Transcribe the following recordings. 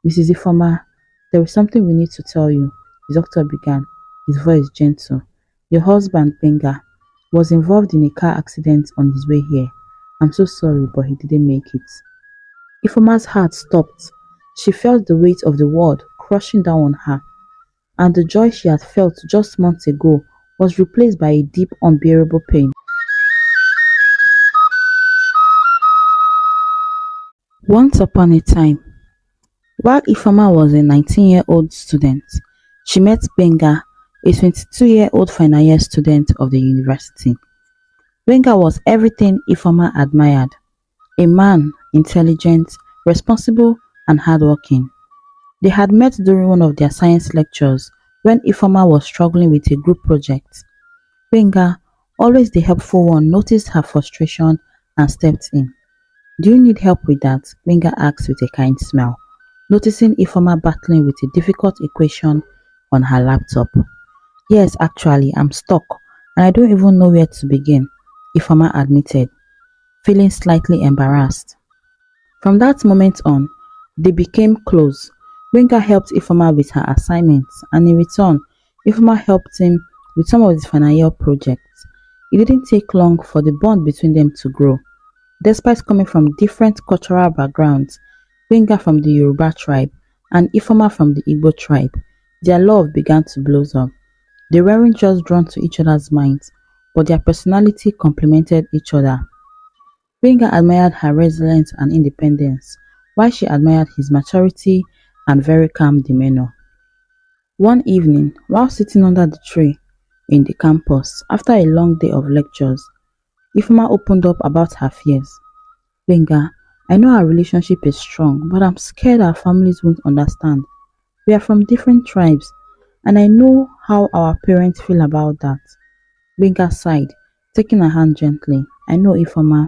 Mrs. Ifoma, there is something we need to tell you, the doctor began, his voice gentle. Your husband, Benga, was involved in a car accident on his way here. I'm so sorry, but he didn't make it. Ifoma's heart stopped. She felt the weight of the world crushing down on her, and the joy she had felt just months ago was replaced by a deep, unbearable pain. Once upon a time, while Ifoma was a 19-year-old student, she met Benga, a 22-year-old final year student of the university. Benga was everything Ifoma admired: a man, intelligent, responsible, and hardworking. They had met during one of their science lectures when Ifoma was struggling with a group project. Benga, always the helpful one, noticed her frustration and stepped in. Do you need help with that? Benga asked with a kind smile, noticing Ifoma battling with a difficult equation on her laptop. Yes, actually, I'm stuck and I don't even know where to begin, Ifoma admitted, feeling slightly embarrassed. From that moment on, they became close. Benga helped Ifoma with her assignments, and in return, Ifoma helped him with some of his final year projects. It didn't take long for the bond between them to grow. Despite coming from different cultural backgrounds, Benga from the Yoruba tribe and Ifoma from the Igbo tribe, their love began to blossom. They weren't just drawn to each other's minds, but their personality complemented each other. Benga admired her resilience and independence, while she admired his maturity and very calm demeanor. One evening, while sitting under the tree in the campus after a long day of lectures, Ifema opened up about her fears. Benga, I know our relationship is strong, but I'm scared our families won't understand. We are from different tribes, and I know how our parents feel about that. Benga sighed, taking her hand gently. I know, Ifema,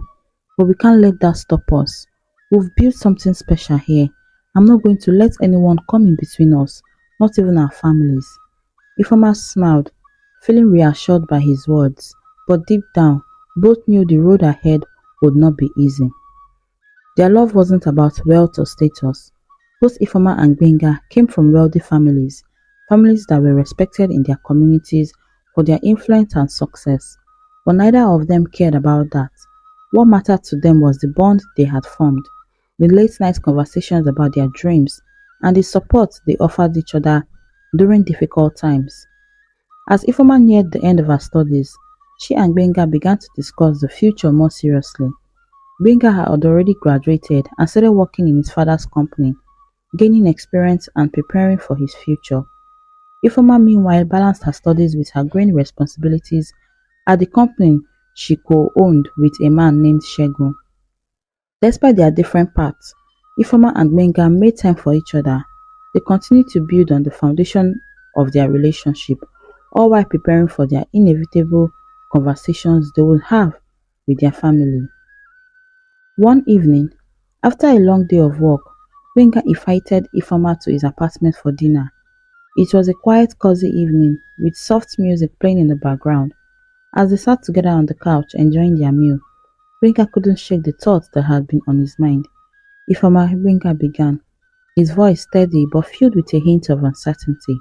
but we can't let that stop us. We've built something special here. I'm not going to let anyone come in between us, not even our families. Ifema smiled, feeling reassured by his words, but deep down, both knew the road ahead would not be easy. Their love wasn't about wealth or status. Both Ifoma and Benga came from wealthy families, families that were respected in their communities for their influence and success. But neither of them cared about that. What mattered to them was the bond they had formed, the late night conversations about their dreams, and the support they offered each other during difficult times. As Ifoma neared the end of her studies, she and Benga began to discuss the future more seriously. Benga had already graduated and started working in his father's company, gaining experience and preparing for his future. Ifoma meanwhile balanced her studies with her growing responsibilities at the company she co-owned with a man named Shegun. Despite their different paths, Ifoma and Benga made time for each other. They continued to build on the foundation of their relationship, all while preparing for their inevitable conversations they would have with their family. One evening, after a long day of work, Benga invited Ifoma to his apartment for dinner. It was a quiet, cozy evening with soft music playing in the background. As they sat together on the couch enjoying their meal, Benga couldn't shake the thoughts that had been on his mind. Ifoma, Benga began, his voice steady but filled with a hint of uncertainty.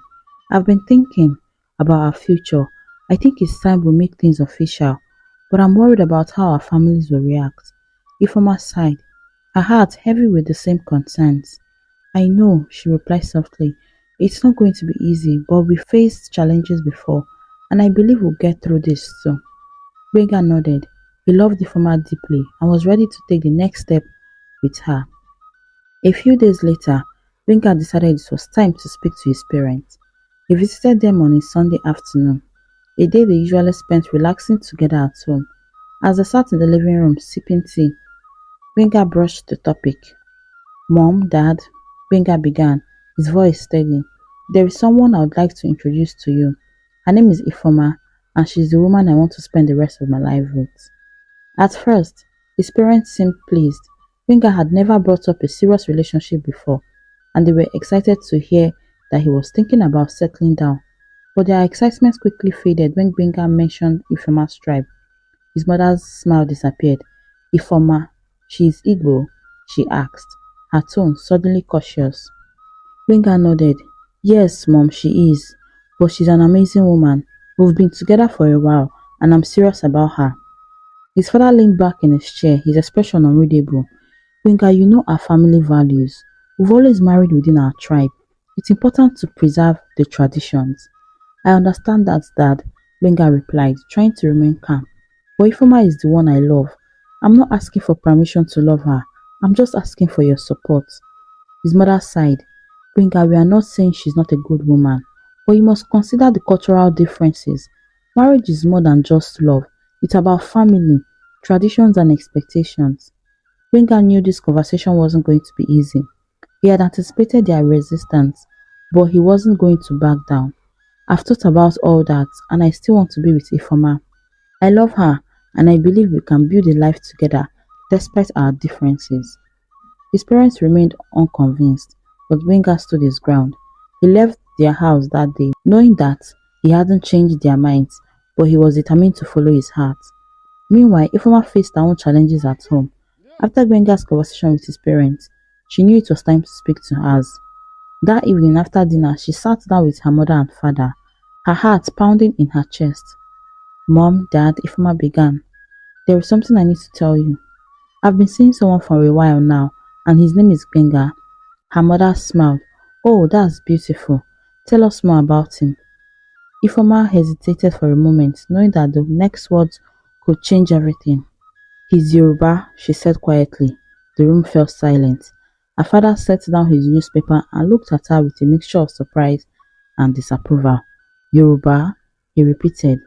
I've been thinking about our future. I think it's time we make things official, but I'm worried about how our families will react. Ifoma sighed, her heart heavy with the same concerns. I know, she replied softly. It's not going to be easy, but we faced challenges before, and I believe we'll get through this too. Benga nodded. He loved Ifoma deeply and was ready to take the next step with her. A few days later, Benga decided it was time to speak to his parents. He visited them on a Sunday afternoon, a day they usually spent relaxing together at home. As they sat in the living room sipping tea, Benga brushed the topic. Mom, Dad, Benga began, his voice steady. There is someone I would like to introduce to you. Her name is Ifoma, and she's the woman I want to spend the rest of my life with. At first, his parents seemed pleased. Benga had never brought up a serious relationship before, and they were excited to hear that he was thinking about settling down. But their excitement quickly faded when Benga mentioned Ifoma's tribe. His mother's smile disappeared. Ifoma, she is Igbo? She asked, her tone suddenly cautious. Gbenga nodded. Yes, mom, she is. But she's an amazing woman. We've been together for a while, and I'm serious about her. His father leaned back in his chair, his expression unreadable. Gbenga, you know our family values. We've always married within our tribe. It's important to preserve the traditions. I understand that, Dad, Gbenga replied, trying to remain calm. But Ifeoma is the one I love. I'm not asking for permission to love her. I'm just asking for your support. His mother sighed. Gbenga, we are not saying she's not a good woman, but you must consider the cultural differences. Marriage is more than just love. It's about family, traditions and expectations. Gbenga knew this conversation wasn't going to be easy. He had anticipated their resistance, but he wasn't going to back down. I've thought about all that, and I still want to be with Ifeoma. I love her, and I believe we can build a life together despite our differences. His parents remained unconvinced, but Gbenga stood his ground. He left their house that day, knowing that he hadn't changed their minds, but he was determined to follow his heart. Meanwhile, Ifeoma faced her own challenges at home. After Gbenga's conversation with his parents, she knew it was time to speak to hers. That evening after dinner, she sat down with her mother and father, her heart pounding in her chest. Mom, Dad, Ifeoma began. There is something I need to tell you. I've been seeing someone for a while now, and his name is Gbenga. Her mother smiled. Oh, that's beautiful. Tell us more about him. Ifeoma hesitated for a moment, knowing that the next words could change everything. He's Yoruba, she said quietly. The room fell silent. Her father set down his newspaper and looked at her with a mixture of surprise and disapproval. Yoruba? He repeated,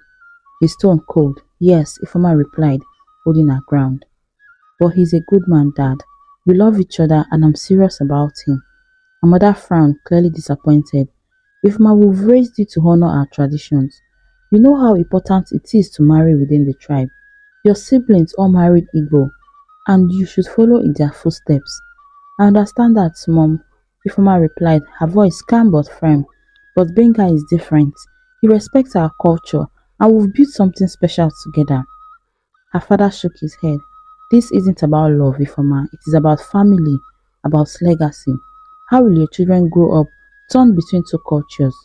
his tone cold. Yes, Ifeoma replied, holding her ground. But he's a good man, Dad. We love each other and I'm serious about him. Her mother frowned, clearly disappointed. Ifeoma, we've raised you to honor our traditions. You know how important it is to marry within the tribe. Your siblings all married Igbo, and you should follow in their footsteps. I understand that, Mom, Ifeoma replied, her voice calm but firm. But Gbenga is different. He respects our culture, and we've built something special together. Her father shook his head. This isn't about love, Ifeoma. It is about family, about legacy. How will your children grow up torn between two cultures?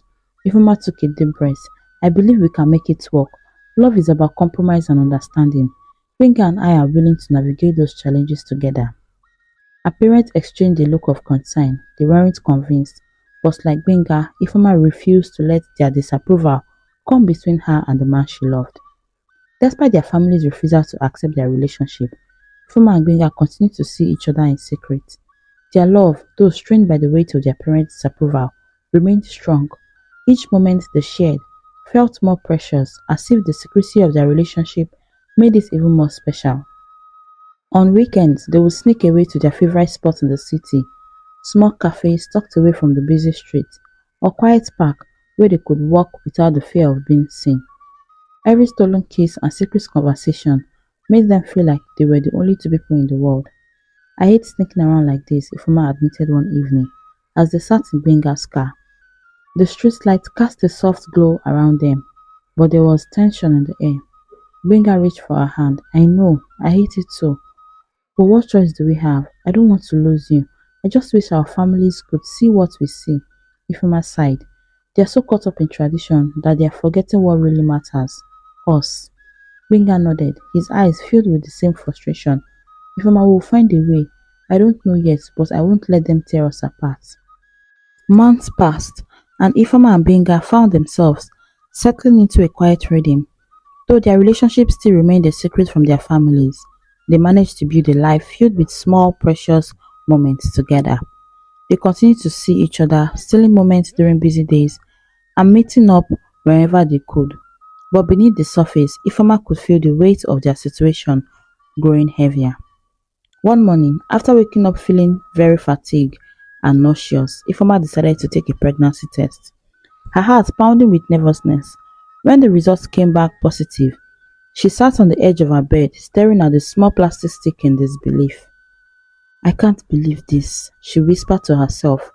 Ifeoma took a deep breath. I believe we can make it work. Love is about compromise and understanding. Gbenga and I are willing to navigate those challenges together. Her parents exchanged a look of concern. They weren't convinced. But like Gbenga, Ifeoma refused to let their disapproval come between her and the man she loved. Despite their family's refusal to accept their relationship, Ifeoma and Gbenga continued to see each other in secret. Their love, though strained by the weight of their parents' disapproval, remained strong. Each moment they shared felt more precious, as if the secrecy of their relationship made it even more special. On weekends, they would sneak away to their favorite spot in the city, small cafes tucked away from the busy streets, or quiet park where they could walk without the fear of being seen. Every stolen kiss and secret conversation made them feel like they were the only two people in the world. I hate sneaking around like this, Ifeoma admitted one evening, as they sat in Gbenga's car. The street light cast a soft glow around them, but there was tension in the air. Gbenga reached for her hand. I know, I hate it too. But what choice do we have? I don't want to lose you. I just wish our families could see what we see. Ifeoma sighed. They are so caught up in tradition that they are forgetting what really matters. Us. Gbenga nodded, his eyes filled with the same frustration. Ifeoma will find a way. I don't know yet, but I won't let them tear us apart. Months passed, and Ifeoma and Gbenga found themselves settling into a quiet rhythm. Though their relationship still remained a secret from their families, they managed to build a life filled with small, precious moments together. They continued to see each other, stealing moments during busy days, and meeting up wherever they could. But beneath the surface, Ifeoma could feel the weight of their situation growing heavier. One morning, after waking up feeling very fatigued and nauseous, Ifeoma decided to take a pregnancy test. Her heart pounding with nervousness. When the results came back positive, she sat on the edge of her bed, staring at the small plastic stick in disbelief. I can't believe this, she whispered to herself.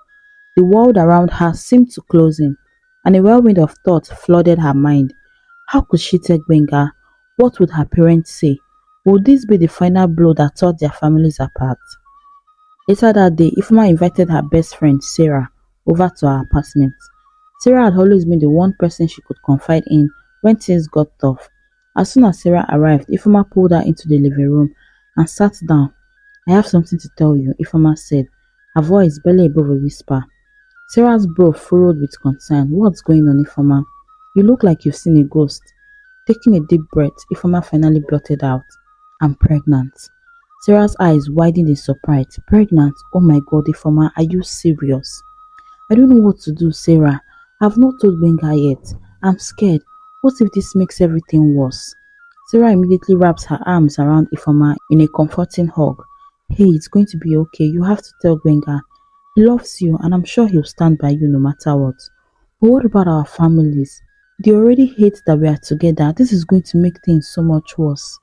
The world around her seemed to close in, and a whirlwind of thought flooded her mind. How could she tell Gbenga? What would her parents say? Would this be the final blow that tore their families apart? Later that day, Ifeoma invited her best friend, Sarah, over to her apartment. Sarah had always been the one person she could confide in when things got tough. As soon as Sarah arrived, Ifeoma pulled her into the living room and sat down. "I have something to tell you," Ifeoma said, her voice barely above a whisper. Sarah's brow furrowed with concern. "What's going on, Ifeoma? You look like you've seen a ghost." Taking a deep breath, Ifeoma finally blurted out, "I'm pregnant." Sarah's eyes widened in surprise. "Pregnant? Oh my god, Ifeoma, are you serious?" "I don't know what to do, Sarah. I've not told Benga yet. I'm scared. What if this makes everything worse?" Sarah immediately wraps her arms around Ifeoma in a comforting hug. "Hey, it's going to be okay. You have to tell Benga. He loves you and I'm sure he'll stand by you no matter what. But what about our families? They already hate that we are together. This is going to make things so much worse."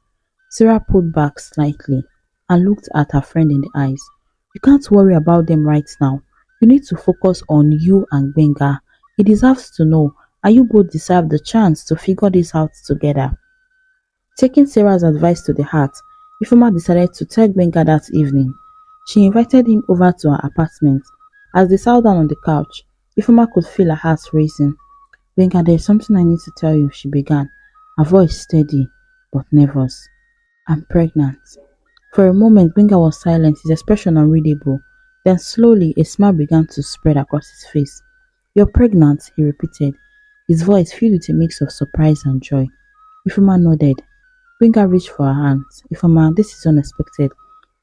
Sarah pulled back slightly and looked at her friend in the eyes. "You can't worry about them right now. You need to focus on you and Benga. He deserves to know, and you both deserve the chance to figure this out together." Taking Sarah's advice to the heart, Ifeoma decided to tell Benga that evening. She invited him over to her apartment. As they sat down on the couch, Ifeoma could feel her heart racing. "Benga, there's something I need to tell you," she began, her voice steady but nervous. "I'm pregnant." For a moment, Benga was silent, his expression unreadable. Then slowly, a smile began to spread across his face. "You're pregnant," he repeated, his voice filled with a mix of surprise and joy. Ifeoma nodded. Benga reached for her hands. "Ifeoma, this is unexpected,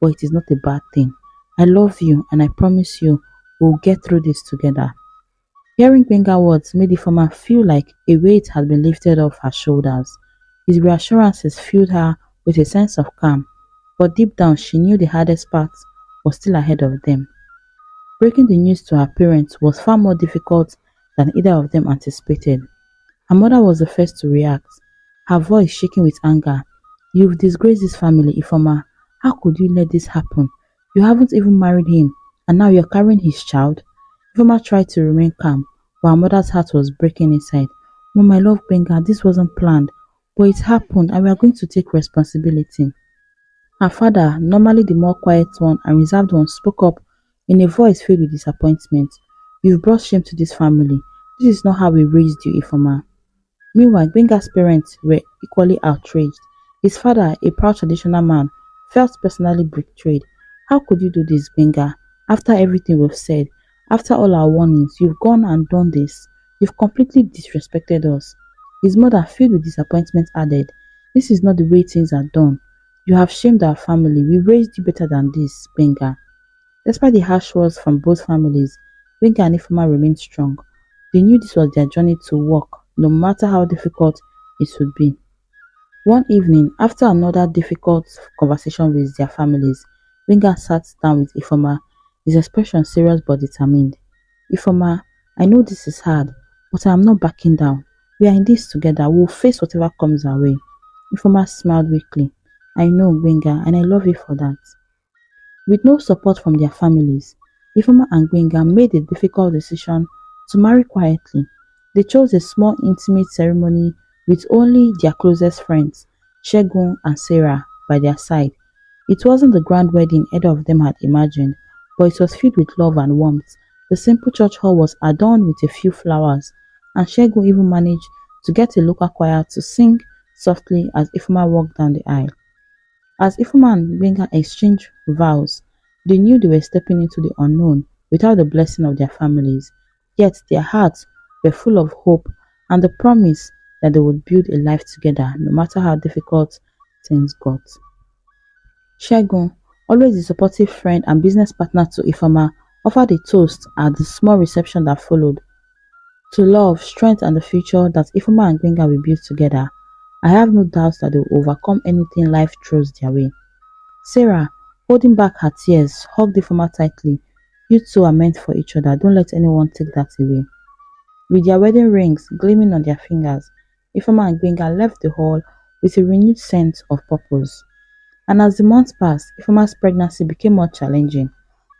but it is not a bad thing. I love you, and I promise you we'll get through this together." Hearing Benga's words made Ifeoma feel like a weight had been lifted off her shoulders. His reassurances filled her with a sense of calm, but deep down she knew the hardest part was still ahead of them. Breaking the news to her parents was far more difficult than either of them anticipated. Her mother was the first to react, her voice shaking with anger. "You've disgraced this family, Ifeoma. How could you let this happen? You haven't even married him, and now you're carrying his child." Ifeoma tried to remain calm, but her mother's heart was breaking inside. "Mom, I love Benga. This wasn't planned, but it happened, and we are going to take responsibility." Her father, normally the more quiet one and reserved one, spoke up in a voice filled with disappointment. "You've brought shame to this family. This is not how we raised you, Ifeoma." Meanwhile, Benga's parents were equally outraged. His father, a proud traditional man, felt personally betrayed. "How could you do this, Benga? After everything we've said, after all our warnings, you've gone and done this. You've completely disrespected us." His mother, filled with disappointment, added, "This is not the way things are done. You have shamed our family. We raised you better than this, Benga." Despite the harsh words from both families, Benga and Ifeoma remained strong. They knew this was their journey to work, no matter how difficult it would be. One evening, after another difficult conversation with their families, Benga sat down with Ifeoma, his expression serious but determined. "Ifeoma, I know this is hard, but I am not backing down. We are in this together. We will face whatever comes our way." Ifeoma smiled weakly. "I know, Benga, and I love you for that." With no support from their families, Ifeoma and Benga made the difficult decision to marry quietly. They chose a small intimate ceremony with only their closest friends, Segun and Sarah, by their side. It wasn't the grand wedding either of them had imagined, but it was filled with love and warmth. The simple church hall was adorned with a few flowers, and Segun even managed to get a local choir to sing softly as Ifeoma walked down the aisle. As Ifeoma and Benga exchanged vows, they knew they were stepping into the unknown without the blessing of their families, yet their hearts were full of hope and the promise that they would build a life together no matter how difficult things got. Segun, always a supportive friend and business partner to Ifeoma, offered a toast at the small reception that followed. "To love, strength and the future that Ifeoma and Benga will build together. I have no doubt that they will overcome anything life throws their way." Sarah, holding back her tears, hugged Ifeoma tightly. "You two are meant for each other. Don't let anyone take that away." With their wedding rings gleaming on their fingers, Ifeoma and Benga left the hall with a renewed sense of purpose. And as the months passed, Ifeoma's pregnancy became more challenging.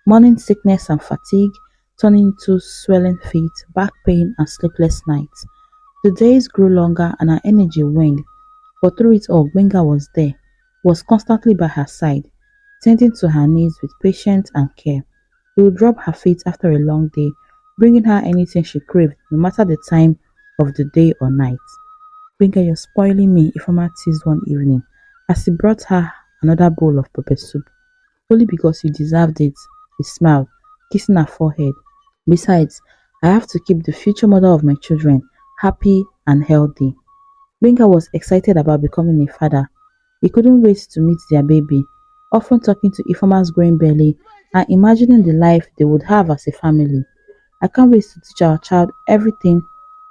Morning sickness and fatigue turning into swelling feet, back pain, and sleepless nights. The days grew longer and her energy waned, but through it all, Benga was there, was constantly by her side, tending to her needs with patience and care. He would rub her feet after a long day, bringing her anything she craved, no matter the time of the day or night. Gbenga, you're spoiling me, Ifeoma teased one evening as he brought her another bowl of pepper soup. Only because you deserved it, he smiled, kissing her forehead. Besides, I have to keep the future mother of my children happy and healthy. Gbenga was excited about becoming a father. He couldn't wait to meet their baby, often talking to Ifeoma's growing belly and imagining the life they would have as a family. I can't wait to teach our child everything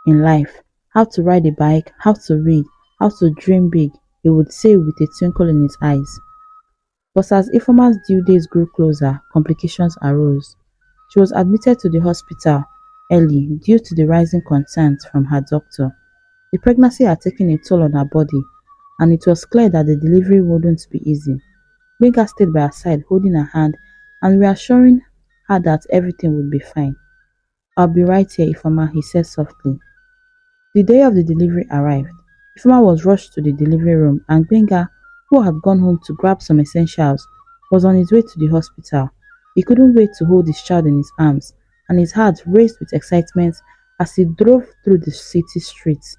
in life: how to ride a bike, how to read, how to dream big, he would say with a twinkle in his eyes. But as Ifeoma's due days grew closer, complications arose. She was admitted to the hospital early due to the rising concerns from her doctor. The pregnancy had taken a toll on her body, and it was clear that the delivery wouldn't be easy. Gbenga stayed by her side, holding her hand and reassuring her that everything would be fine. I'll be right here, Ifeoma, he said softly. The day of the delivery arrived. Ifeoma was rushed to the delivery room, and Gbenga, who had gone home to grab some essentials, was on his way to the hospital. He couldn't wait to hold his child in his arms, and his heart raced with excitement as he drove through the city streets.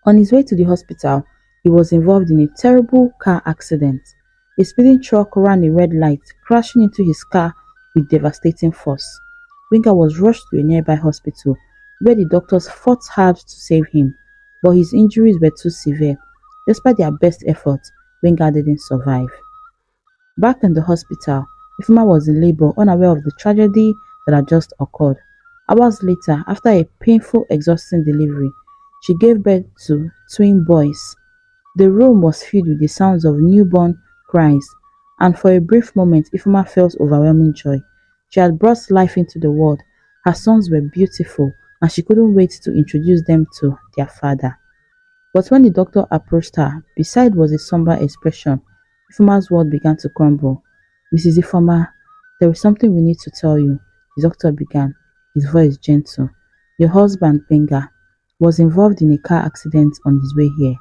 On his way to the hospital, he was involved in a terrible car accident. A speeding truck ran a red light, crashing into his car with devastating force. Gbenga was rushed to a nearby hospital, where the doctors fought hard to save him, but his injuries were too severe. Despite their best efforts, Gbenga didn't survive. Back in the hospital, Ifeoma was in labor, unaware of the tragedy that had just occurred. Hours later, after a painful, exhausting delivery, she gave birth to twin boys. The room was filled with the sounds of newborn cries, and for a brief moment, Ifeoma felt overwhelming joy. She had brought life into the world. Her sons were beautiful, and she couldn't wait to introduce them to their father. But when the doctor approached her, beside was a somber expression. Ifeoma's world began to crumble. Mrs. Ifeoma, there is something we need to tell you, the doctor began, his voice gentle. Your husband, Gbenga, was involved in a car accident on his way here.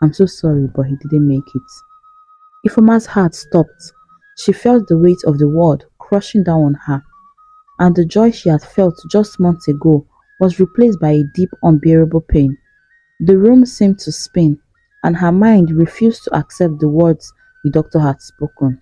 I'm so sorry, but he didn't make it. Ifeoma's heart stopped. She felt the weight of the world crushing down on her, and the joy she had felt just months ago was replaced by a deep, unbearable pain. The room seemed to spin, and her mind refused to accept the words the doctor had spoken.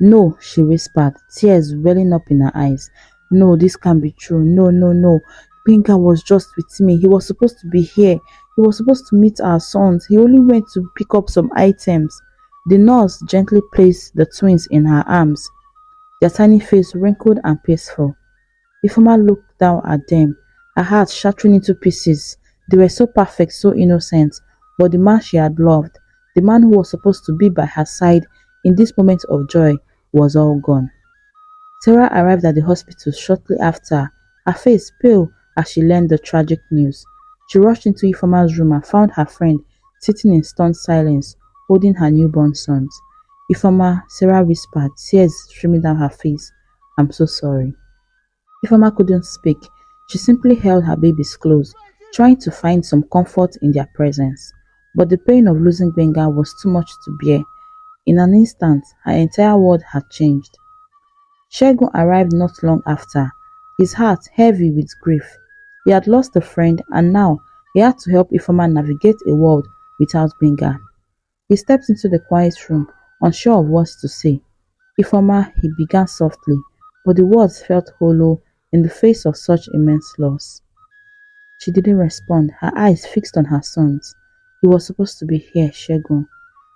No, she whispered, tears welling up in her eyes. No, this can't be true. No, no, no. Gbenga was just with me. He was supposed to be here. He was supposed to meet our sons. He only went to pick up some items. The nurse gently placed the twins in her arms, their tiny face wrinkled and peaceful. Ifeoma looked down at them, her heart shattering into pieces. They were so perfect, so innocent, but the man she had loved, the man who was supposed to be by her side in this moment of joy, was all gone. Sarah arrived at the hospital shortly after, her face pale as she learned the tragic news. She rushed into Ifeoma's room and found her friend sitting in stunned silence, holding her newborn sons. Ifeoma, Sarah whispered, tears streaming down her face. I'm so sorry. Ifeoma couldn't speak. She simply held her babies close, trying to find some comfort in their presence. But the pain of losing Gbenga was too much to bear. In an instant, her entire world had changed. Segun arrived not long after, his heart heavy with grief. He had lost a friend, and now he had to help Ifeoma navigate a world without Gbenga. He stepped into the quiet room, unsure of what to say. Ifeoma, he began softly, but the words felt hollow in the face of such immense loss. She didn't respond, her eyes fixed on her sons. He was supposed to be here, Segun.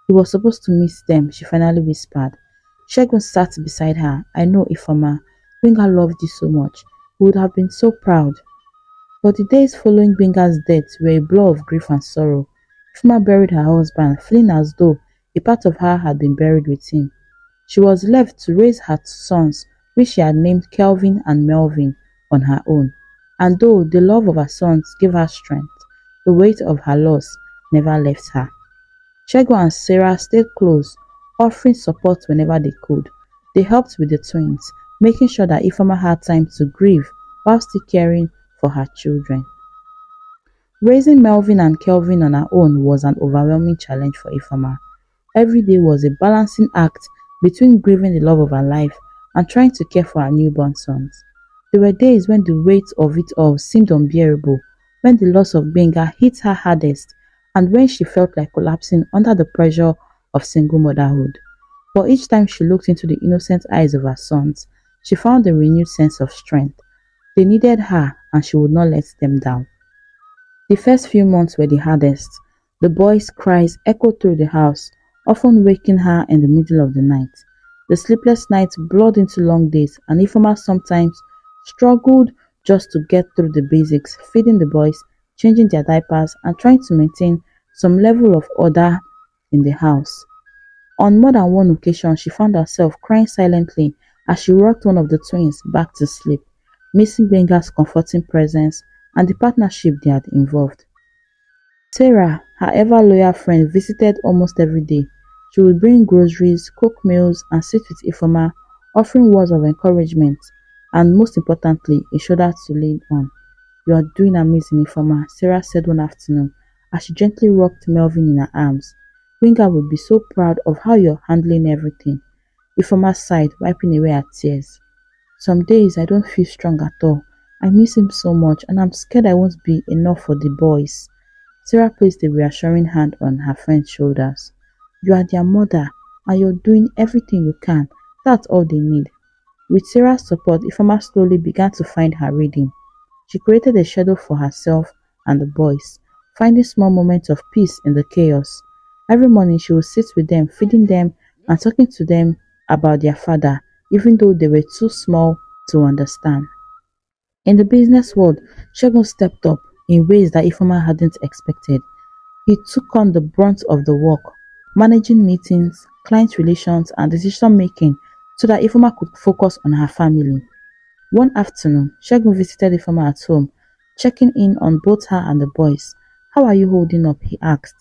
He was supposed to meet them, she finally whispered. Segun sat beside her. I know, Ifeoma. Gbenga loved you so much. He would have been so proud. But the days following Gbenga's death were a blur of grief and sorrow. Ifeoma buried her husband, feeling as though a part of her had been buried with him. She was left to raise her sons, which she had named Kelvin and Melvin, on her own. And though the love of her sons gave her strength, the weight of her loss never left her. Segun and Sarah stayed close, offering support whenever they could. They helped with the twins, making sure that Ifeoma had time to grieve while still caring for her children. Raising Melvin and Kelvin on her own was an overwhelming challenge for Ifeoma. Every day was a balancing act between grieving the love of her life and trying to care for her newborn sons. There were days when the weight of it all seemed unbearable, when the loss of Benga hit her hardest, and when she felt like collapsing under the pressure of single motherhood. But each time she looked into the innocent eyes of her sons, she found a renewed sense of strength. They needed her, and she would not let them down. The first few months were the hardest. The boys' cries echoed through the house, often waking her in the middle of the night. The sleepless nights blurred into long days, and Ifeoma sometimes struggled just to get through the basics, feeding the boys, changing their diapers, and trying to maintain some level of order in the house. On more than one occasion, she found herself crying silently as she rocked one of the twins back to sleep, missing Benga's comforting presence and the partnership they had involved. Sarah, her ever loyal friend, visited almost every day. She would bring groceries, cook meals, and sit with Ifeoma, offering words of encouragement and, most importantly, a shoulder to lean on. "You are doing amazing, Ifeoma," Sarah said one afternoon as she gently rocked Melvin in her arms. "Benga would be so proud of how you're handling everything." Ifeoma sighed, wiping away her tears. "Some days I don't feel strong at all. I miss him so much, and I'm scared I won't be enough for the boys." Sarah placed a reassuring hand on her friend's shoulders. "You are their mother, and you're doing everything you can. That's all they need." With Sarah's support, Ifeoma slowly began to find her rhythm. She created a schedule for herself and the boys, finding small moments of peace in the chaos. Every morning she would sit with them, feeding them and talking to them about their father, even though they were too small to understand. In the business world, Segun stepped up in ways that Ifeoma hadn't expected. He took on the brunt of the work, managing meetings, client relations, and decision making so that Ifeoma could focus on her family. One afternoon, Segun visited Ifeoma at home, checking in on both her and the boys. "How are you holding up?" he asked,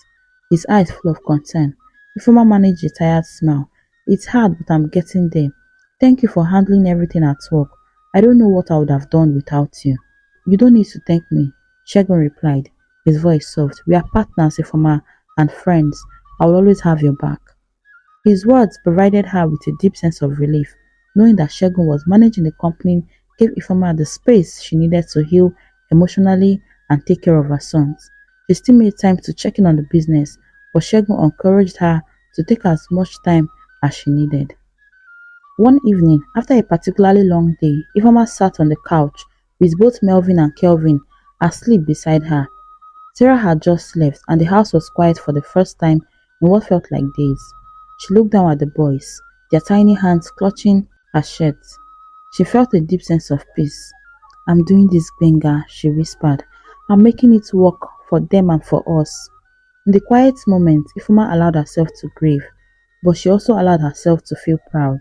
his eyes full of concern. Ifeoma managed a tired smile. "It's hard, but I'm getting there. Thank you for handling everything at work. I don't know what I would have done without you." "You don't need to thank me," Segun replied, his voice soft. "We are partners, Ifeoma, and friends. I will always have your back." His words provided her with a deep sense of relief, knowing that Segun was managing the company gave Ifeoma the space she needed to heal emotionally and take care of her sons. She still made time to check in on the business, but Segun encouraged her to take as much time as she needed. One evening, after a particularly long day, Ifeoma sat on the couch with both Melvin and Kelvin asleep beside her. Sarah had just left, and the house was quiet for the first time in what felt like days. She looked down at the boys, their tiny hands clutching her shirts. She felt a deep sense of peace. "I'm doing this, Benga," she whispered. "I'm making it work for them and for us." In the quiet moment, Ifeoma allowed herself to grieve, but she also allowed herself to feel proud.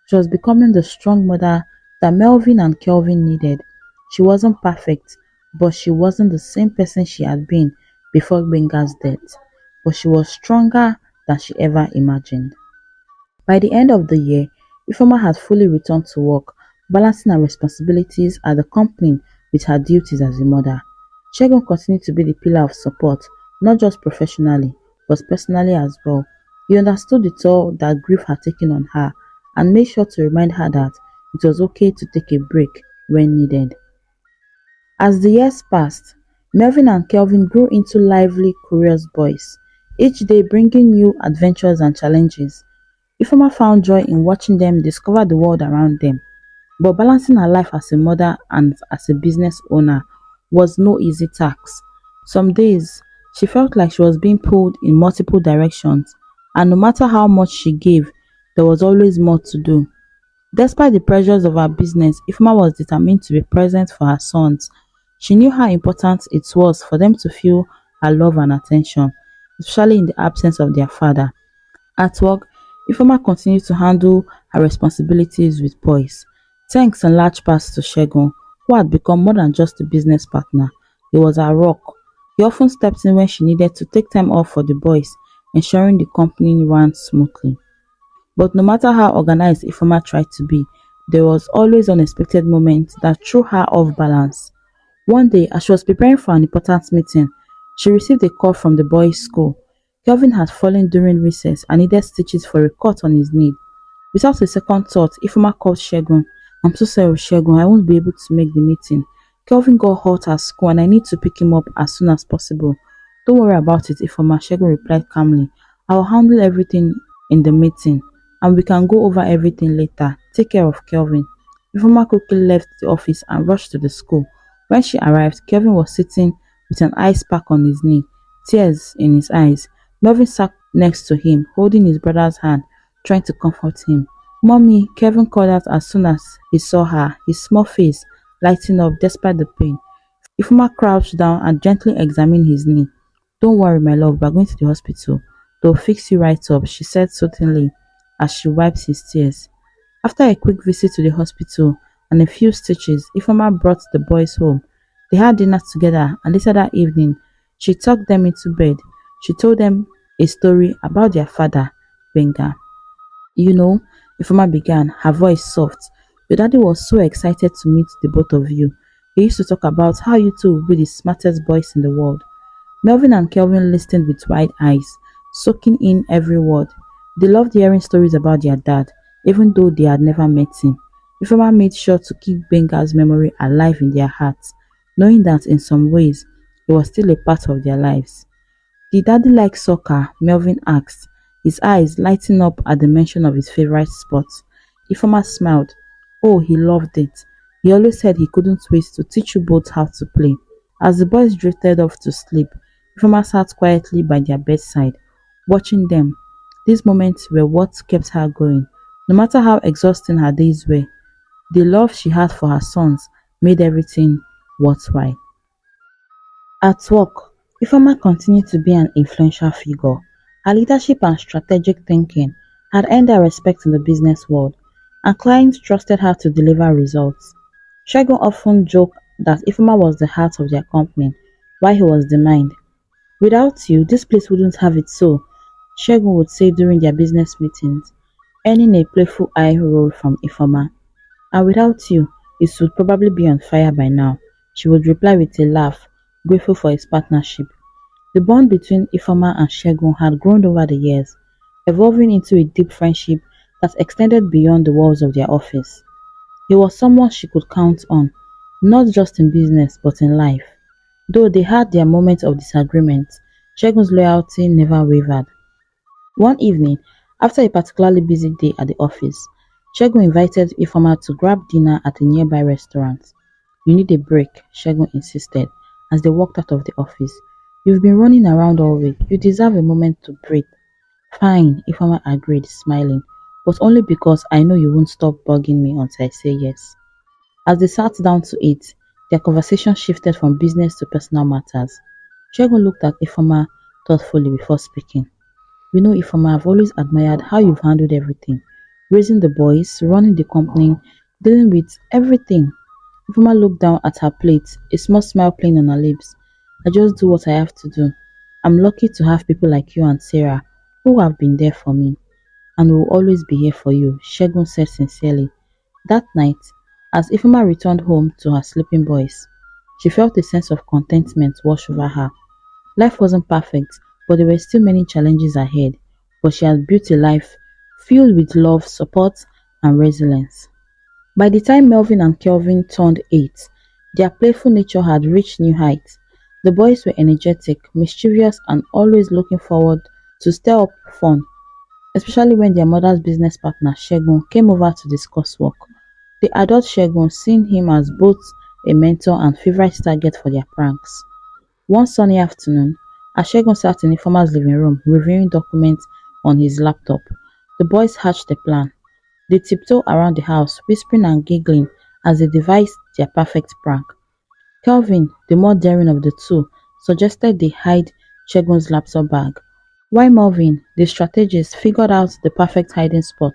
She was becoming the strong mother that Melvin and Kelvin needed. She wasn't perfect, but she wasn't the same person she had been before Benga's death. But she was stronger than she ever imagined. By the end of the year, Ifeoma had fully returned to work, balancing her responsibilities at the company with her duties as a mother. Segun continued to be the pillar of support, not just professionally, but personally as well. He understood the toll that grief had taken on her and made sure to remind her that it was okay to take a break when needed. As the years passed, Melvin and Kelvin grew into lively, curious boys, each day bringing new adventures and challenges. Ifeoma found joy in watching them discover the world around them, but balancing her life as a mother and as a business owner was no easy task. Some days, she felt like she was being pulled in multiple directions, and no matter how much she gave, there was always more to do. Despite the pressures of her business, Ifeoma was determined to be present for her sons. She knew how important it was for them to feel her love and attention, especially in the absence of their father. At work, Ifeoma continued to handle her responsibilities with poise, thanks in large parts to Segun, who had become more than just a business partner. He was her rock. He often stepped in when she needed to take time off for the boys, ensuring the company ran smoothly. But no matter how organized Ifeoma tried to be, there was always unexpected moments that threw her off balance. One day, as she was preparing for an important meeting, she received a call from the boys' school. Kelvin had fallen during recess and needed stitches for a cut on his knee. Without a second thought, Ifeoma called Segun I'm so sorry, Shegun. I won't be able to make the meeting. Kelvin got hurt at school and I need to pick him up as soon as possible. Don't worry about it, Ifoma, Shegun replied calmly. I will handle everything in the meeting and we can go over everything later. Take care of Kelvin. Ifoma quickly left the office and rushed to the school. When she arrived, Kelvin was sitting with an ice pack on his knee, tears in his eyes. Melvin sat next to him, holding his brother's hand, trying to comfort him. Mommy, Kevin called out as soon as he saw her, his small face lighting up despite the pain. Ifuma crouched down and gently examined his knee. Don't worry, my love, we're going to the hospital. They'll fix you right up, she said soothingly as she wiped his tears. After a quick visit to the hospital and a few stitches, Ifoma brought the boys home. They had dinner together and later that evening, she tucked them into bed. She told them a story about their father, Benga. You know, Ifoma began, her voice soft. Your daddy was so excited to meet the both of you. He used to talk about how you two would be the smartest boys in the world. Melvin and Kelvin listened with wide eyes, soaking in every word. They loved hearing stories about their dad, even though they had never met him. Ifoma made sure to keep Benga's memory alive in their hearts, knowing that in some ways he was still a part of their lives. Did Daddy like soccer? Melvin asked, his eyes lighting up at the mention of his favorite sport. Ifeoma smiled. Oh, he loved it. He always said he couldn't wait to teach you both how to play. As the boys drifted off to sleep, Ifeoma sat quietly by their bedside, watching them. These moments were what kept her going. No matter how exhausting her days were, the love she had for her sons made everything worthwhile. At work, Ifeoma continued to be an influential figure. Her leadership and strategic thinking had earned her respect in the business world, and clients trusted her to deliver results. Segun often joked that Ifeoma was the heart of their company, while he was the mind. Without you, this place wouldn't have it so, Segun would say during their business meetings, earning a playful eye roll from Ifeoma. And without you, it would probably be on fire by now, she would reply with a laugh, grateful for his partnership. The bond between Ifeoma and Segun had grown over the years, evolving into a deep friendship that extended beyond the walls of their office. He was someone she could count on, not just in business but in life. Though they had their moments of disagreement, Segun's loyalty never wavered. One evening, after a particularly busy day at the office, Segun invited Ifeoma to grab dinner at a nearby restaurant. You need a break, Segun insisted as they walked out of the office. You've been running around all week. You deserve a moment to breathe. Fine, Ifeoma agreed, smiling, but only because I know you won't stop bugging me until I say yes. As they sat down to eat, their conversation shifted from business to personal matters. Segun looked at Ifeoma thoughtfully before speaking. You know, Ifeoma, I've always admired how you've handled everything. Raising the boys, running the company, dealing with everything. Ifeoma looked down at her plate, a small smile playing on her lips. I just do what I have to do. I'm lucky to have people like you and Sarah who have been there for me and will always be here for you, Segun said sincerely. That night, as Ifeoma returned home to her sleeping boys, she felt a sense of contentment wash over her. Life wasn't perfect, but there were still many challenges ahead, but she had built a life filled with love, support, and resilience. By the time Melvin and Kelvin turned 8, their playful nature had reached new heights. The boys were energetic, mischievous, and always looking forward to stir up fun, especially when their mother's business partner, Segun, came over to discuss work. They adored Segun, seeing him as both a mentor and favorite target for their pranks. One sunny afternoon, as Segun sat in Ifeoma's living room reviewing documents on his laptop, the boys hatched a plan. They tiptoed around the house, whispering and giggling as they devised their perfect prank. Kelvin, the more daring of the two, suggested they hide Segun's laptop bag, while Melvin, the strategist, figured out the perfect hiding spot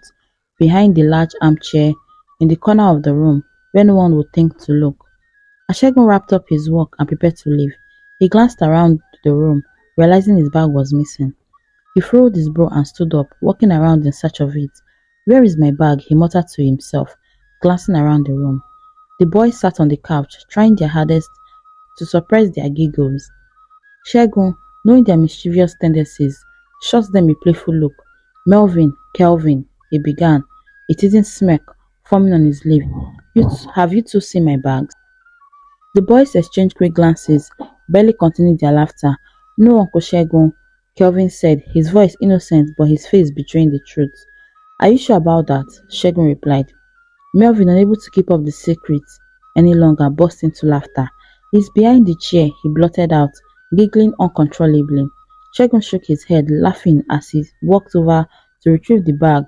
behind the large armchair in the corner of the room where no one would think to look. As Segun wrapped up his work and prepared to leave, he glanced around the room, realizing his bag was missing. He furrowed his brow and stood up, walking around in search of it. Where is my bag? He muttered to himself, glancing around the room. The boys sat on the couch, trying their hardest to suppress their giggles. Segun, knowing their mischievous tendencies, shot them a playful look. Melvin, Kelvin, he began, a teasing smirk forming on his lip. Have you two seen my bags? The boys exchanged quick glances, barely containing their laughter. No, Uncle Shegun, Kelvin said, his voice innocent but his face betraying the truth. Are you sure about that? Shegun replied. Melvin, unable to keep up the secret any longer, burst into laughter. He's behind the chair, he blurted out, giggling uncontrollably. Shegun shook his head, laughing as he walked over to retrieve the bag.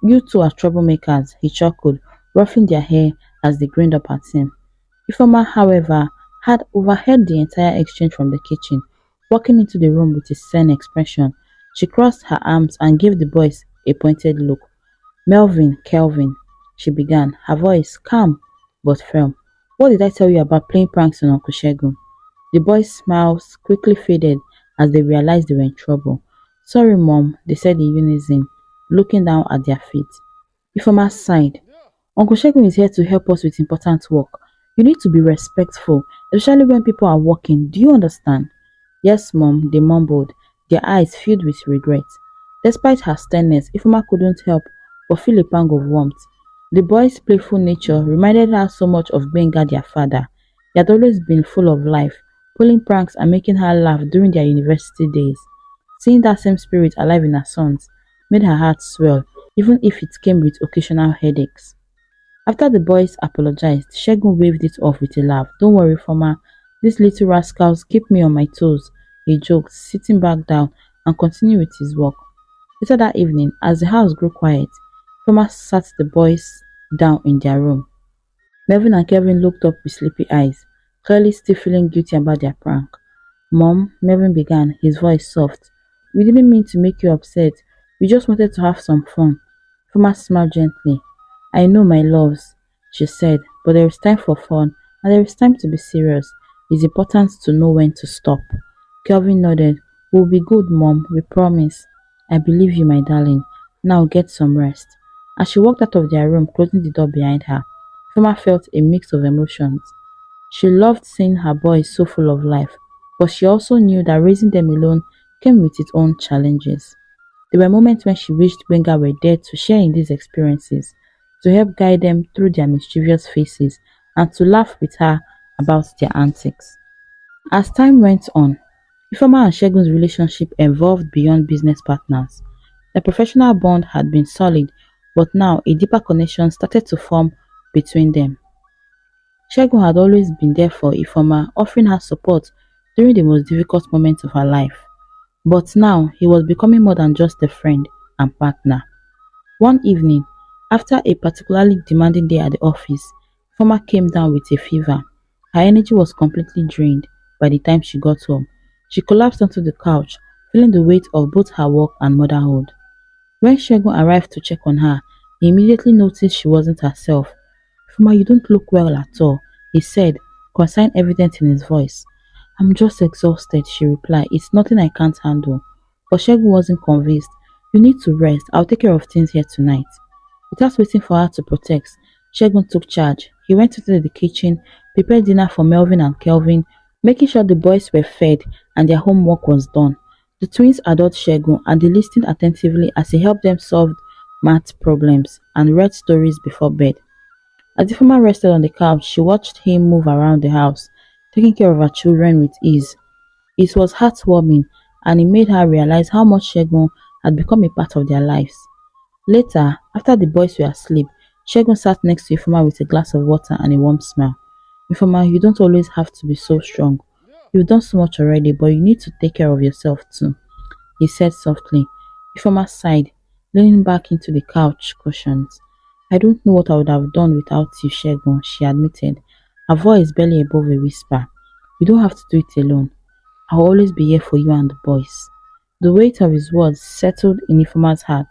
You two are troublemakers, he chuckled, ruffling their hair as they grinned up at him. Ifeoma, however, had overheard the entire exchange from the kitchen. Walking into the room with a stern expression, she crossed her arms and gave the boys a pointed look. Melvin, Kelvin, she began, her voice calm but firm. What did I tell you about playing pranks on Uncle Shegun? The boys' smiles quickly faded as they realized they were in trouble. Sorry, Mom, they said in unison, looking down at their feet. Ifeoma sighed. Uncle Shegun is here to help us with important work. You need to be respectful, especially when people are working. Do you understand? Yes, Mom, they mumbled, their eyes filled with regret. Despite her sternness, Ifeoma couldn't help but feel a pang of warmth. The boy's playful nature reminded her so much of Benga, their father. He had always been full of life, pulling pranks and making her laugh during their university days. Seeing that same spirit alive in her sons made her heart swell, even if it came with occasional headaches. After the boys apologized, Shegun waved it off with a laugh. Don't worry, Foma. These little rascals keep me on my toes, he joked, sitting back down and continuing with his work. Later that evening, as the house grew quiet, Foma sat the boys down in their room. Melvin and Kevin looked up with sleepy eyes, clearly still feeling guilty about their prank. Mom, Melvin began, his voice soft. We didn't mean to make you upset. We just wanted to have some fun. Foma smiled gently. I know, my loves, she said, but there is time for fun and there is time to be serious. It's important to know when to stop. Kelvin nodded. We'll be good, Mom, we promise. I believe you, my darling. Now get some rest. As she walked out of their room, closing the door behind her, Foma felt a mix of emotions. She loved seeing her boys so full of life, but she also knew that raising them alone came with its own challenges. There were moments when she wished Benga were there to share in these experiences, to help guide them through their mischievous faces, and to laugh with her about their antics. As time went on, Ifeoma and Shegun's relationship evolved beyond business partners. Their professional bond had been solid, but now a deeper connection started to form between them. Shegun had always been there for Ifeoma, offering her support during the most difficult moments of her life. But now he was becoming more than just a friend and partner. One evening, after a particularly demanding day at the office, Ifeoma came down with a fever. Her energy was completely drained by the time she got home. She collapsed onto the couch, feeling the weight of both her work and motherhood. When Shegun arrived to check on her, he immediately noticed she wasn't herself. Ifeoma, you don't look well at all, he said, concern evident in his voice. I'm just exhausted, she replied. It's nothing I can't handle. But Shegun wasn't convinced. You need to rest. I'll take care of things here tonight. Without waiting for her to protest, Shegun took charge. He went into the kitchen, prepared dinner for Melvin and Kelvin, making sure the boys were fed and their homework was done. The twins adored Shegun and they listened attentively as he helped them solve math problems and read stories before bed. As the farmer rested on the couch, she watched him move around the house, taking care of her children with ease. It was heartwarming and it made her realize how much Shegun had become a part of their lives. Later, after the boys were asleep, Shegun sat next to Ifeoma with a glass of water and a warm smile. Ifeoma, you don't always have to be so strong. You've done so much already, but you need to take care of yourself too, he said softly. Ifeoma sighed, leaning back into the couch cushions. I don't know what I would have done without you, Shegun, she admitted, her voice barely above a whisper. You don't have to do it alone. I'll always be here for you and the boys. The weight of his words settled in Ifeoma's heart.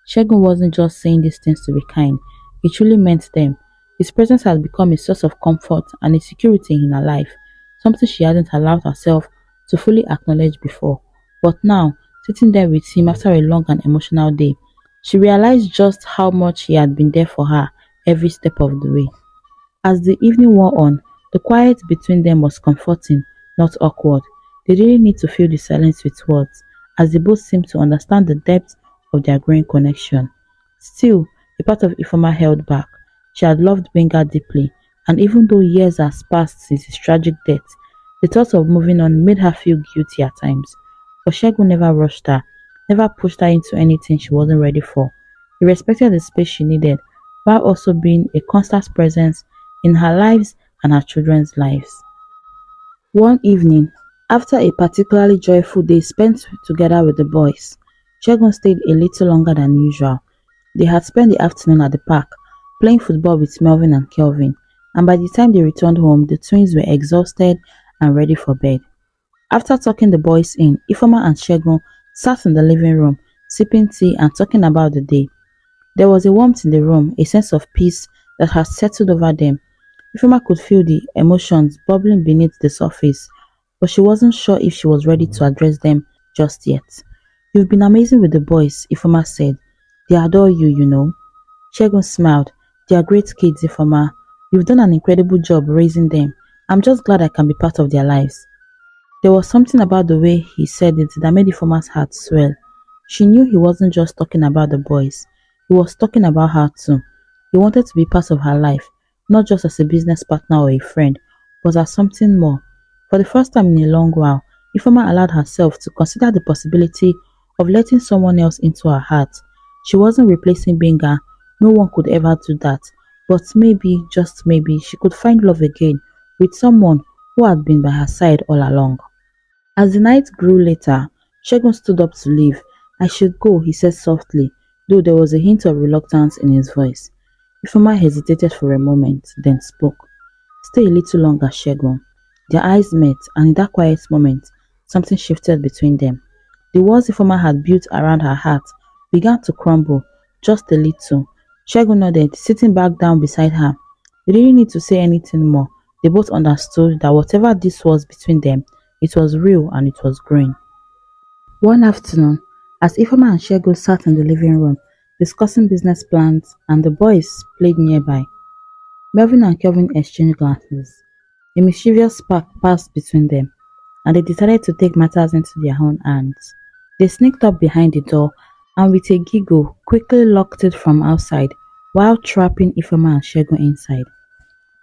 Shegun wasn't just saying these things to be kind, he truly meant them. His presence had become a source of comfort and a security in her life, something she hadn't allowed herself to fully acknowledge before. But now, sitting there with him after a long and emotional day, she realized just how much he had been there for her every step of the way. As the evening wore on, the quiet between them was comforting, not awkward. They didn't need to fill the silence with words, as they both seemed to understand the depth of their growing connection. Still, a part of Ifeoma held back. She had loved Benga deeply, and even though years has passed since his tragic death, the thought of moving on made her feel guilty at times. But Shegun never rushed her, never pushed her into anything she wasn't ready for. He respected the space she needed, while also being a constant presence in her lives and her children's lives. One evening, after a particularly joyful day spent together with the boys, Shegun stayed a little longer than usual. They had spent the afternoon at the park, playing football with Melvin and Kelvin, and by the time they returned home, the twins were exhausted and ready for bed. After tucking the boys in, Ifoma and Shegun sat in the living room, sipping tea and talking about the day. There was a warmth in the room, a sense of peace that had settled over them. Ifema could feel the emotions bubbling beneath the surface, but she wasn't sure if she was ready to address them just yet. You've been amazing with the boys, Ifema said. They adore you, you know. Shegun smiled. They are great kids, Ifema. You've done an incredible job raising them. I'm just glad I can be part of their lives. There was something about the way he said it that made Ifoma's heart swell. She knew he wasn't just talking about the boys. He was talking about her too. He wanted to be part of her life, not just as a business partner or a friend, but as something more. For the first time in a long while, Ifoma allowed herself to consider the possibility of letting someone else into her heart. She wasn't replacing Benga, no one could ever do that, but maybe, just maybe, she could find love again with someone who had been by her side all along. As the night grew later, Shegun stood up to leave. I should go, he said softly, though there was a hint of reluctance in his voice. Ifoma hesitated for a moment, then spoke. Stay a little longer, Shegun. Their eyes met, and in that quiet moment, something shifted between them. The walls Ifoma had built around her heart began to crumble, just a little. Shegun nodded, sitting back down beside her. They didn't need to say anything more. They both understood that whatever this was between them, it was real and it was growing. One afternoon, as Ifoma and Shegun sat in the living room, discussing business plans, and the boys played nearby, Melvin and Kelvin exchanged glances. A mischievous spark passed between them, and they decided to take matters into their own hands. They sneaked up behind the door and with a giggle quickly locked it from outside while trapping Ifoma and Shegun inside.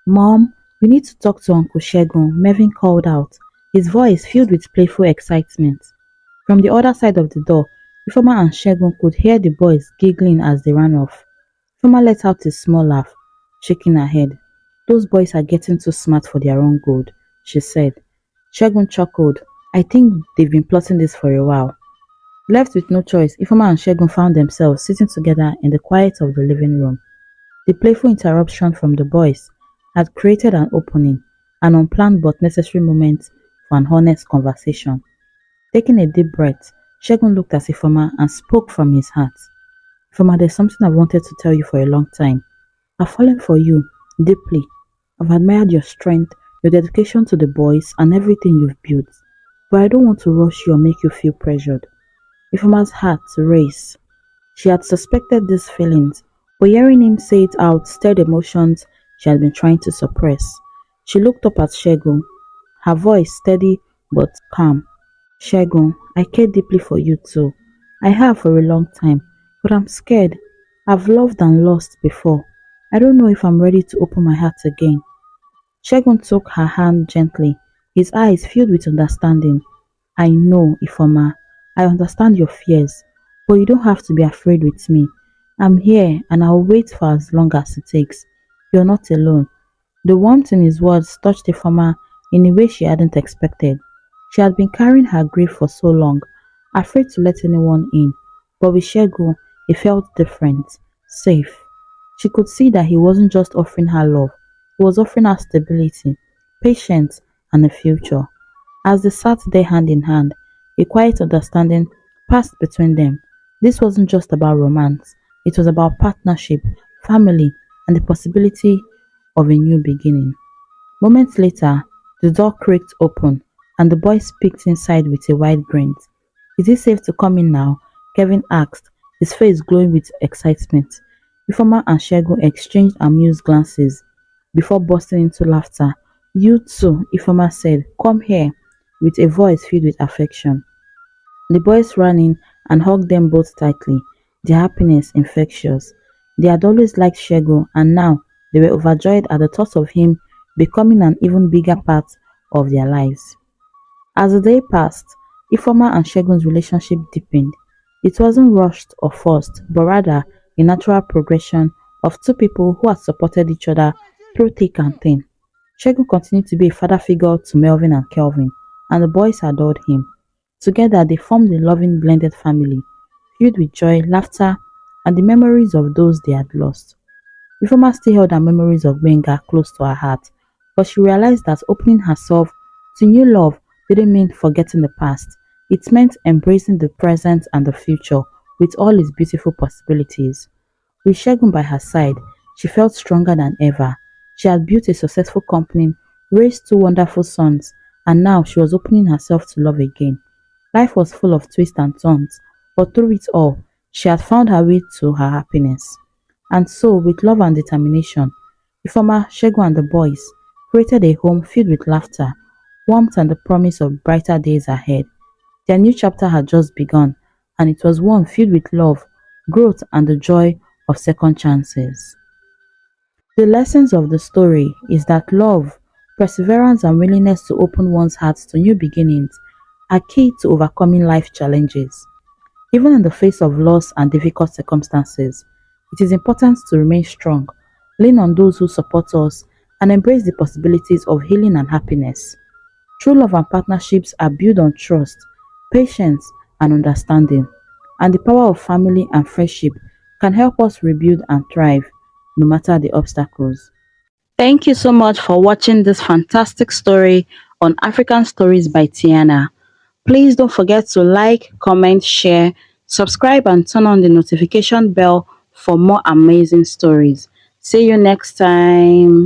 Mom, we need to talk to Uncle Shegun, Melvin called out, his voice filled with playful excitement. From the other side of the door, Ifoma and Shegun could hear the boys giggling as they ran off. Ifoma let out a small laugh, shaking her head. Those boys are getting too smart for their own good, she said. Shegun chuckled. I think they've been plotting this for a while. Left with no choice, Ifoma and Shegun found themselves sitting together in the quiet of the living room. The playful interruption from the boys had created an opening, an unplanned but necessary moment for an honest conversation. Taking a deep breath, Shegun looked at Ifoma and spoke from his heart. Ifoma, there's something I've wanted to tell you for a long time. I've fallen for you, deeply. I've admired your strength, your dedication to the boys, and everything you've built. But I don't want to rush you or make you feel pressured. Ifoma's heart raced. She had suspected these feelings, but hearing him say it out stirred emotions she had been trying to suppress. She looked up at Shegun, her voice steady but calm. Shegun, I care deeply for you too. I have for a long time, but I'm scared. I've loved and lost before. I don't know if I'm ready to open my heart again. Shegun took her hand gently, his eyes filled with understanding. I know, Ifoma. I understand your fears, but you don't have to be afraid with me. I'm here and I'll wait for as long as it takes. You're not alone. The warmth in his words touched Ifoma in a way she hadn't expected. She had been carrying her grief for so long, afraid to let anyone in, but with Shegun, it felt different, safe. She could see that he wasn't just offering her love, he was offering her stability, patience, and a future. As they sat there hand in hand, a quiet understanding passed between them. This wasn't just about romance, it was about partnership, family, and the possibility of a new beginning. Moments later, the door creaked open, and the boy peeked inside with a wide grin. Is it safe to come in now? Kevin asked, his face glowing with excitement. Ifoma and Shegun exchanged amused glances before bursting into laughter. You too, Ifoma said, come here, with a voice filled with affection. The boys ran in and hugged them both tightly, their happiness infectious. They had always liked Shegun, and now They were overjoyed at the thought of him becoming an even bigger part of their lives. As the day passed, Ifeoma and Segun's relationship deepened. It wasn't rushed or forced, but rather a natural progression of two people who had supported each other through thick and thin. Segun continued to be a father figure to Melvin and Kelvin, and the boys adored him. Together, they formed a loving blended family, filled with joy, laughter, and the memories of those they had lost. Ifeoma still held her memories of Gbenga close to her heart, but she realized that opening herself to new love didn't mean forgetting the past. It meant embracing the present and the future with all its beautiful possibilities. With Segun by her side, she felt stronger than ever. She had built a successful company, raised two wonderful sons, and now she was opening herself to love again. Life was full of twists and turns, but through it all, she had found her way to her happiness. And so, with love and determination, Ifeoma, Segun and the boys created a home filled with laughter, warmth and the promise of brighter days ahead. Their new chapter had just begun, and it was one filled with love, growth and the joy of second chances. The lessons of the story is that love, perseverance and willingness to open one's heart to new beginnings are key to overcoming life challenges. Even in the face of loss and difficult circumstances, it is important to remain strong, lean on those who support us, and embrace the possibilities of healing and happiness. True love and partnerships are built on trust, patience, and understanding, and the power of family and friendship can help us rebuild and thrive no matter the obstacles. Thank you so much for watching this fantastic story on African Stories by Tiana. Please don't forget to like, comment, share, subscribe, and turn on the notification bell for more amazing stories. See you next time.